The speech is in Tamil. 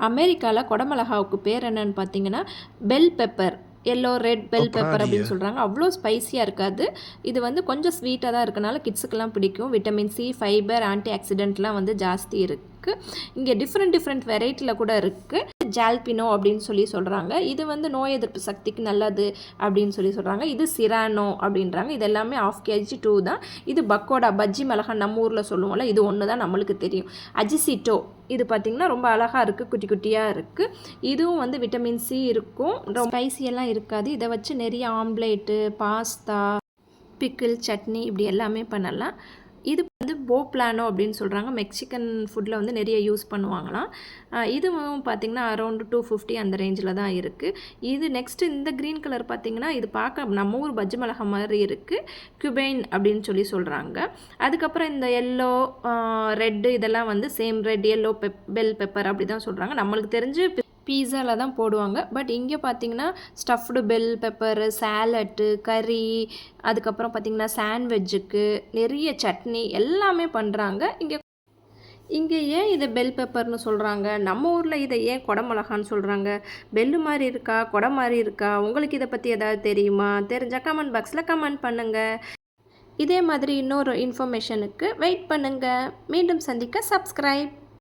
அமெரிக்காவில் குடமிளகாவுக்கு பேர் என்னன்னு பார்த்தீங்கன்னா bell pepper, yellow red bell pepper அப்படின்னு சொல்கிறாங்க. அவ்வளோ ஸ்பைஸியாக இருக்காது. இது வந்து கொஞ்சம் ஸ்வீட்டாக தான் இருக்கனால கிட்ஸுக்கெல்லாம் பிடிக்கும். விட்டமின் சி, ஃபைபர், ஆன்டி ஆக்சிடென்ட்லாம் வந்து ஜாஸ்தி இருக்குது. இங்கே டிஃப்ரெண்ட் வெரைட்டியில் கூட இருக்குது. ஜால்பினோ அப்படின்னு சொல்கிறாங்க. இது வந்து நோய் எதிர்ப்பு சக்திக்கு நல்லது அப்படின்னு சொல்கிறாங்க. இது சிரானோ அப்படின்றாங்க. இது எல்லாமே 1/2 kg 2 தான். இது பக்கோடா, பஜ்ஜி மிளகா நம்ம ஊரில் சொல்லுவோம்ல, இது ஒன்று தான் நம்மளுக்கு தெரியும். அஜிசிட்டோ இது பார்த்திங்கன்னா ரொம்ப அழகாக இருக்குது, குட்டி குட்டியாக இருக்குது. இதுவும் வந்து விட்டமின் சி இருக்கும், ரொம்ப ஸ்பைசியெல்லாம் இருக்காது. இதை வச்சு நிறைய ஆம்லேட்டு, பாஸ்தா, பிக்கிள், சட்னி இப்படி எல்லாமே பண்ணலாம். இது வந்து போப்ளானோ அப்படின்னு சொல்கிறாங்க. மெக்சிகன் ஃபுட்டில் வந்து நிறைய யூஸ் பண்ணுவாங்களாம். இதுவும் பார்த்திங்கன்னா அரௌண்ட் 250 அந்த ரேஞ்சில் தான் இருக்குது. இது நெக்ஸ்ட்டு இந்த க்ரீன் கலர் பார்த்திங்கன்னா இது பார்க்க நம்ம ஊர் பஜ்ஜி மிளகா மாதிரி இருக்குது. குபைன் அப்படின்னு சொல்கிறாங்க. அதுக்கப்புறம் இந்த எல்லோ, ரெட்டு இதெல்லாம் வந்து same red, yellow bell pepper அப்படி தான் சொல்கிறாங்க. நம்மளுக்கு தெரிஞ்சு பீஸாவில் தான் போடுவாங்க. பட் இங்கே பார்த்திங்கன்னா ஸ்டஃப்டு பெல் பெப்பரு, சேலட்டு, கறி, அதுக்கப்புறம் பார்த்திங்கன்னா சாண்ட்விட்ஜுக்கு நிறைய சட்னி எல்லாமே பண்ணுறாங்க. இங்கே ஏன் இதை பெல் பெப்பர்னு சொல்கிறாங்க? நம்ம ஊரில் இதை ஏன் குடமிளகான்னு சொல்கிறாங்க? பெல்லு மாதிரி இருக்கா, குடை மாதிரி இருக்கா? உங்களுக்கு இதை பற்றி ஏதாவது தெரியுமா? தெரிஞ்சால் கமெண்ட் பாக்ஸில் கமெண்ட் பண்ணுங்கள். இதே மாதிரி இன்னொரு இன்ஃபர்மேஷனுக்கு வெயிட் பண்ணுங்கள். மீண்டும் சந்திக்க சப்ஸ்கிரைப்.